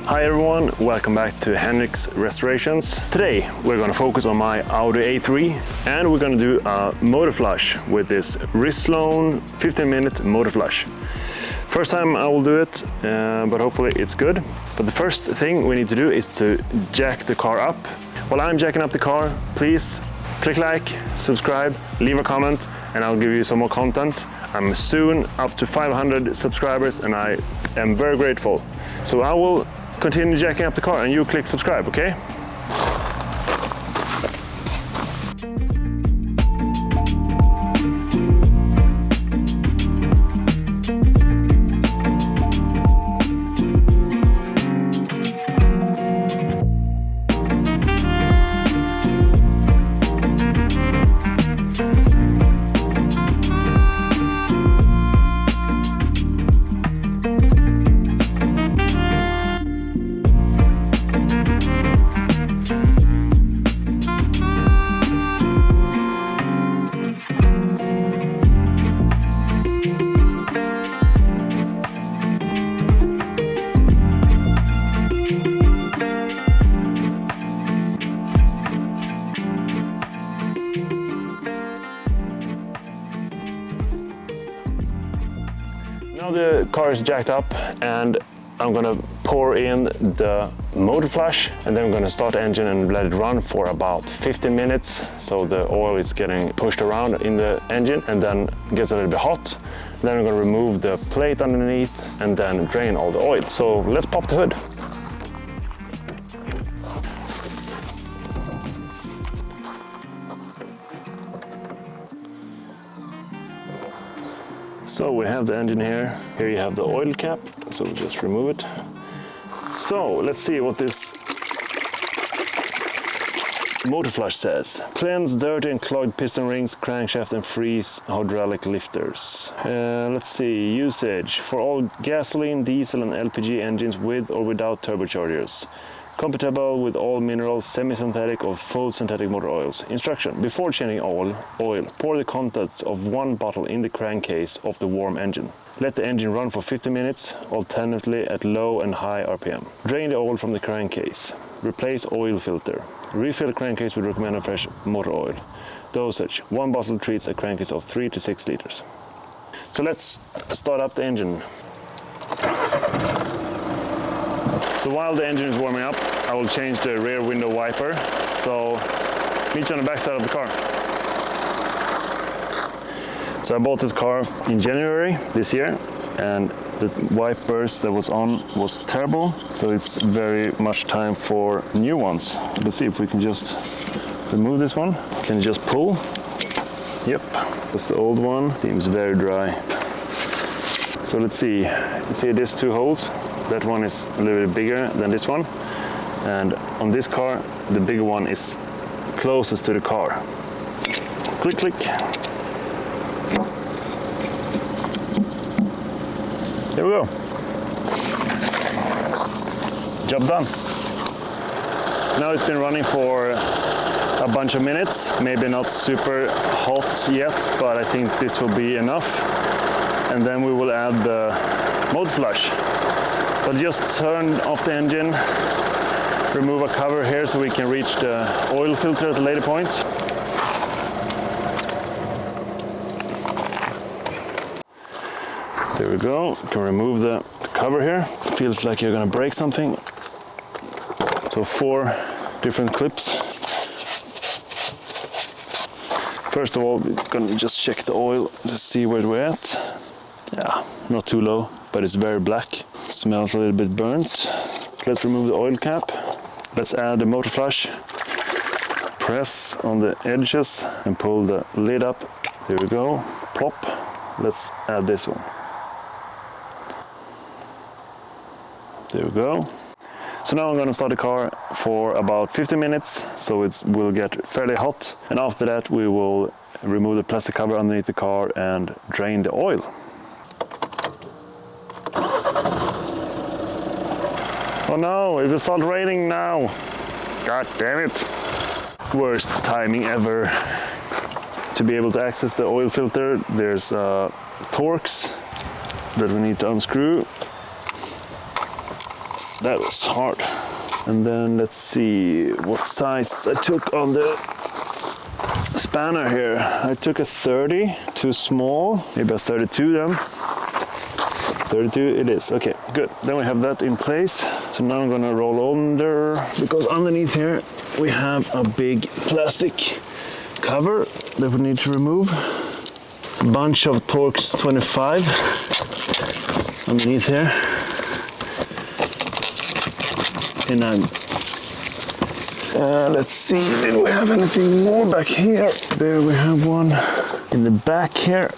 Hi everyone, welcome back to Henriksrestorations. Today we're going to focus on my Audi A3 and we're going to do a motor flush with this Henriksrestorations 15-minute motor flush. First time I will do it, but hopefully it's good. But the first thing we need to do is to jack the car up. While I'm jacking up the car, please click like, subscribe, leave a comment, and I'll give you some more content. I'm soon up to 500 subscribers and I am very grateful. So I will continue jacking up the car and you click subscribe, okay? Now the car is jacked up and I'm gonna pour in the motor flush and then I'm gonna start the engine and let it run for about 15 minutes so the oil is getting pushed around in the engine and then gets a little bit hot. Then I'm gonna remove the plate underneath and then drain all the oil. So let's pop the hood. So we have the engine here. Here you have the oil cap, so we'll just remove it. So let's see what this motor flush says. Cleanse dirty and clogged piston rings, crankshaft and freeze hydraulic lifters. Let's see, usage for all gasoline, diesel and LPG engines with or without turbochargers. Compatible with all mineral, semi-synthetic or full synthetic motor oils. Instruction: before changing oil, pour the contents of one bottle in the crankcase of the warm engine. Let the engine run for 50 minutes, alternately at low and high RPM. Drain the oil from the crankcase. Replace oil filter. Refill the crankcase with recommended fresh motor oil. Dosage: one bottle treats a crankcase of 3 to 6 liters. So let's start up the engine. So while the engine is warming up, I will change the rear window wiper. So meet you on the back side of the car. So I bought this car in January this year and the wipers that was on was terrible. So it's very much time for new ones. Let's see if we can just remove this one. Can you just pull? Yep, that's the old one. Seems very dry. So let's see, you see these two holes? That one is a little bit bigger than this one. And on this car, the bigger one is closest to the car. Click, click. There we go. Job done. Now it's been running for a bunch of minutes. Maybe not super hot yet, but I think this will be enough. And then we will add the motor flush. But just turn off the engine, remove a cover here so we can reach the oil filter at a later point. There we go, you can remove the cover here. Feels like you're gonna break something. So 4 different clips. First of all, we're gonna just check the oil to see where we're at. Yeah, not too low, but it's very black. Smells a little bit burnt. Let's remove the oil cap. Let's add the motor flush. Press on the edges and pull the lid up. There we go. Plop. Let's add this one. There we go. So now I'm going to start the car for about 15 minutes, so it will get fairly hot, and after that we will remove the plastic cover underneath the car and drain the oil. Oh no, it will start raining now. God damn it. Worst timing ever. To be able to access the oil filter, there's Torx that we need to unscrew. That was hard. And then let's see what size I took on the spanner here. I took a 30, too small, maybe a 32 then. 32 it is, okay, good. Then we have that in place. So now I'm gonna roll under, because underneath here we have a big plastic cover that we need to remove. A bunch of Torx 25 underneath here. And let's see, did we have anything more back here? There we have one in the back here.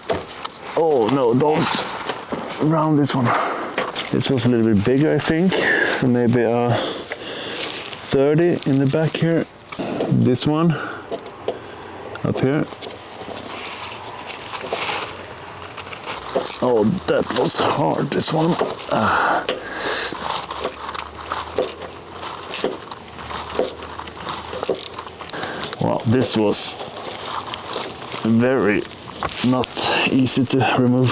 Oh no, don't round this one. This was a little bit bigger, I think. Maybe a 30 in the back here. This one up here. Oh, that was hard, this one. Wow, this was very not easy to remove.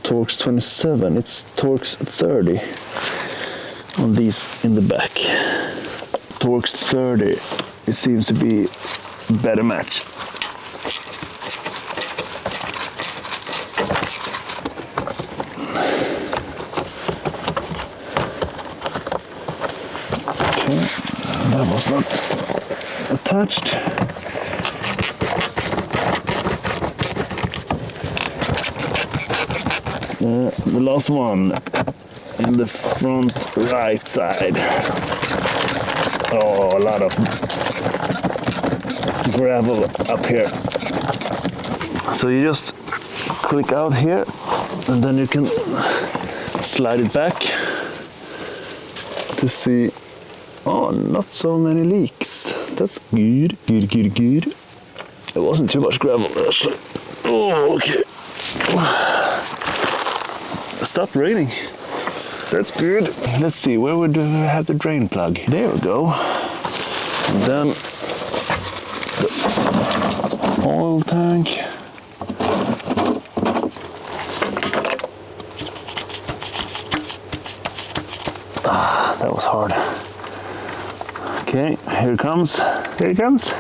Torx 27, it's Torx 30 on these in the back. Torx 30, it seems to be a better match. Okay, that was not attached. The last one in the front right side. Oh, a lot of gravel up here. So you just click out here and then you can slide it back to see. Oh, not so many leaks. That's good, good, good, good. It wasn't too much gravel actually. Oh, okay. Stopped raining. That's good. Let's see, where would I have the drain plug? There we go. And then the oil tank. Ah, that was hard. Okay, here it comes. Here it comes.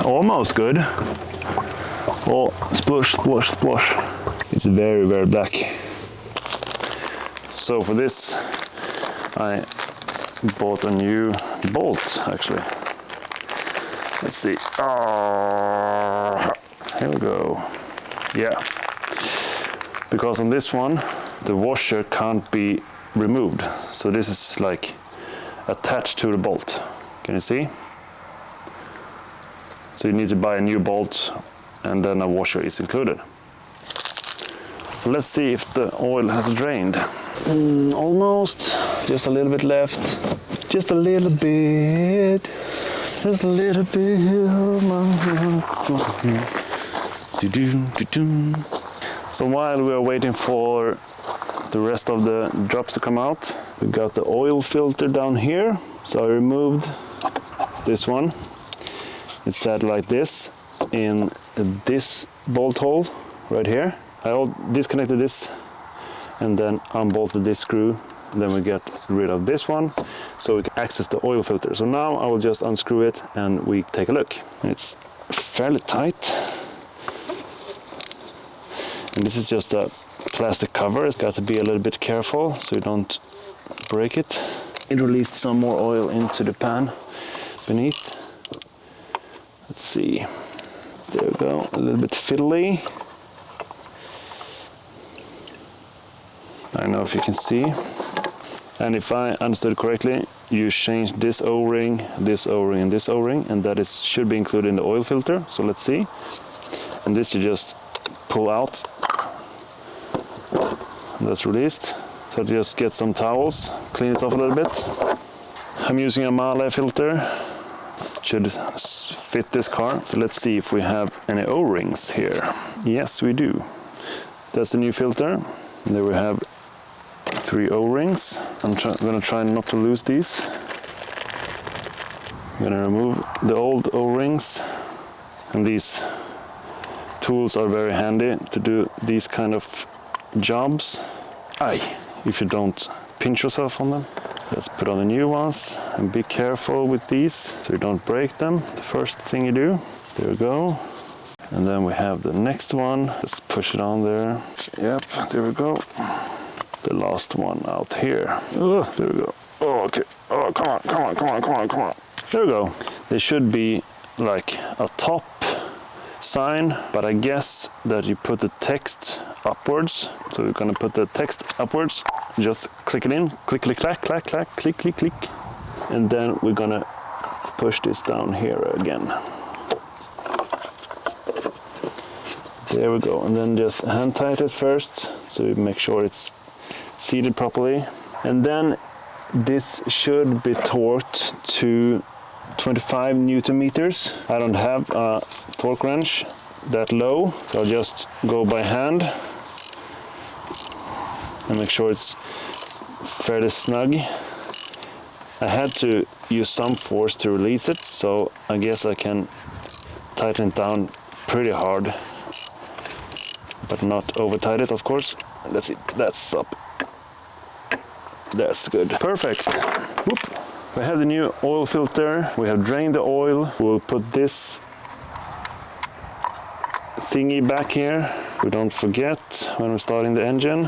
Almost good. Oh, splush, splush, splush. It's very, very black. So for this, I bought a new bolt, actually. Let's see. Oh, here we go. Yeah. Because on this one, the washer can't be removed. So this is like attached to the bolt. Can you see? So you need to buy a new bolt and then a washer is included. So let's see if the oil has drained. Almost, just a little bit left. Just a little bit. Just a little bit. So while we are waiting for the rest of the drops to come out, we got the oil filter down here. So I removed this one. It's set like this in this bolt hole right here. I disconnected this and then unbolted this screw. Then we get rid of this one so we can access the oil filter. So now I will just unscrew it and we take a look. It's fairly tight. And this is just a plastic cover. It's got to be a little bit careful so you don't break it. It released some more oil into the pan beneath. Let's see. There we go. A little bit fiddly. I don't know if you can see. And if I understood correctly, you change this O-ring, this O-ring, and this O-ring, and that should be included in the oil filter. So let's see. And this you just pull out. That's released. So just get some towels, clean it off a little bit. I'm using a Male filter. Should fit this car. So let's see if we have any O-rings here. Yes, we do. That's a new filter. And there we have 3 O-rings. I'm gonna try not to lose these. I'm gonna remove the old O-rings. And these tools are very handy to do these kind of jobs. If you don't pinch yourself on them. Let's put on the new ones and be careful with these so you don't break them. The first thing you do, there we go. And then we have the next one, just push it on there. Yep, there we go. The last one out here. Oh, there we go. Oh, okay. Oh, come on, come on, come on, come on, come on. There we go. There should be like a top sign, but I guess that you put the text upwards. So we're gonna put the text upwards, just click it in, click, click, clack, clack, clack, click, click, click. And then we're gonna push this down here again. There we go, and then just hand tight it first, so you make sure it's seated properly. And then this should be torqued to 25 Newton meters. I don't have a torque wrench that low, so I'll just go by hand and make sure it's fairly snug. I had to use some force to release it, so I guess I can tighten it down pretty hard, but not over tight it, of course. Let's see, that's up. That's good. Perfect. Whoop. We have the new oil filter. We have drained the oil. We'll put this thingy back here. We don't forget when we're starting the engine.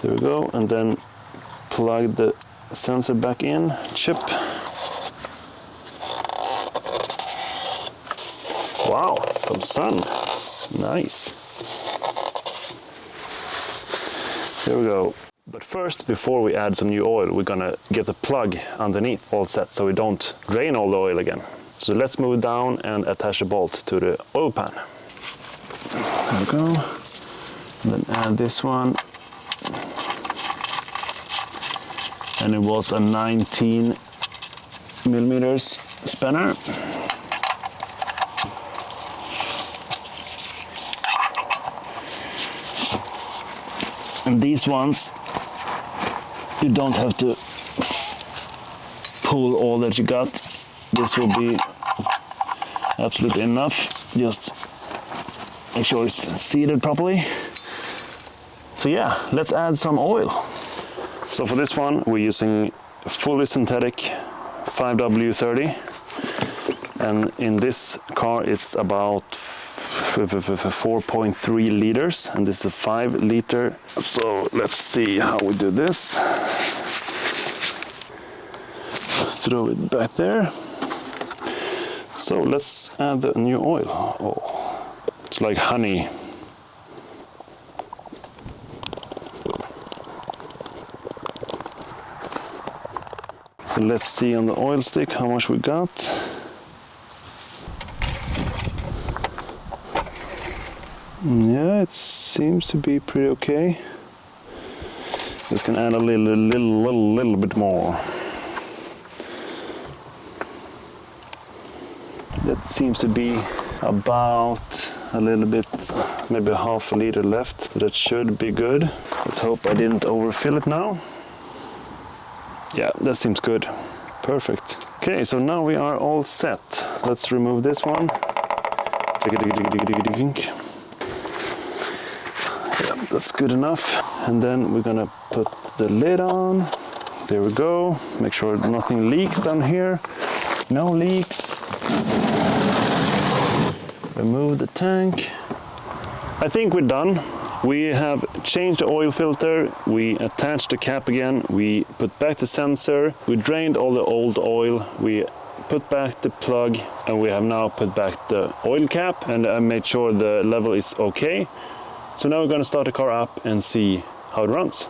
There we go. And then plug the sensor back in. Chip. Wow, some sun. Nice. There we go. But first, before we add some new oil, we're gonna get the plug underneath all set so we don't drain all the oil again. So let's move it down and attach the bolt to the oil pan. There we go. And then add this one. And it was a 19 millimeters spanner. And these ones, you don't have to pull all that you got. This will be absolutely enough. Just make sure it's seated properly. So yeah, let's add some oil. So for this one, we're using fully synthetic 5W30. And in this car, it's about 4.3 liters, and this is a 5 liter. So let's see how we do this. Throw it back there. So let's add the new oil. Oh, it's like honey. So let's see on the oil stick how much we got. Yeah, it seems to be pretty okay. Just gonna add a little bit more. That seems to be about a little bit, maybe half a liter left. So that should be good. Let's hope I didn't overfill it now. Yeah, that seems good. Perfect. Okay, so now we are all set. Let's remove this one. That's good enough. And then we're gonna put the lid on. There we go. Make sure nothing leaks down here. No leaks. Remove the tank. I think we're done. We have changed the oil filter. We attached the cap again. We put back the sensor. We drained all the old oil. We put back the plug, and we have now put back the oil cap, and I made sure the level is okay. So now we're going to start the car up and see how it runs.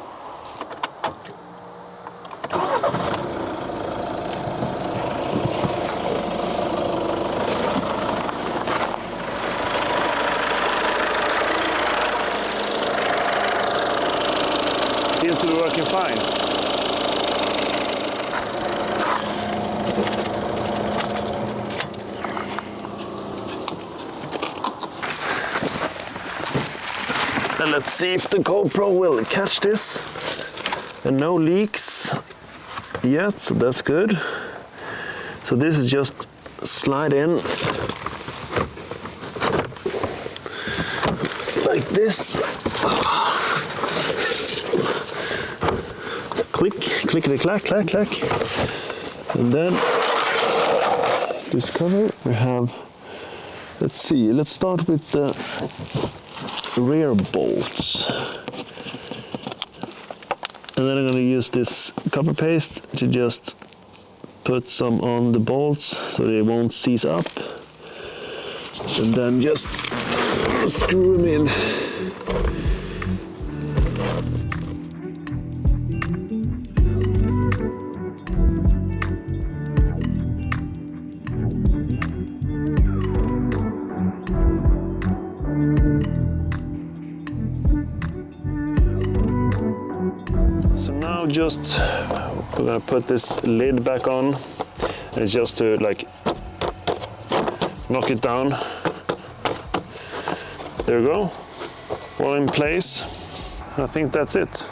Seems to be working fine. And let's see if the GoPro will catch this. And no leaks yet, so that's good. So this is just slide in like this. Click, clickety clack, clack, clack. And then this cover we have, let's see, let's start with the rear bolts. And then I'm going to use this copper paste to just put some on the bolts so they won't seize up. And then just screw them in. So now just we're gonna put this lid back on, and it's just to like knock it down. There we go, all in place. I think that's it.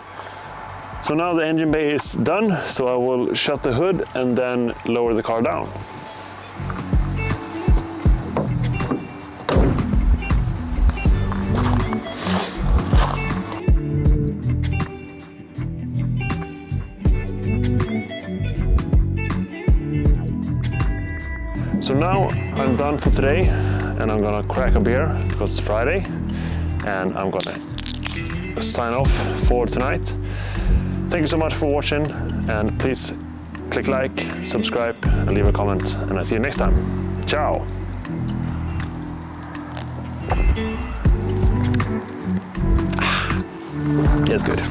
So now the engine bay is done, so I will shut the hood and then lower the car down. So now I'm done for today, and I'm gonna crack a beer because it's Friday, and I'm gonna sign off for tonight. Thank you so much for watching, and please click like, subscribe, and leave a comment, and I'll see you next time. Ciao! It's good.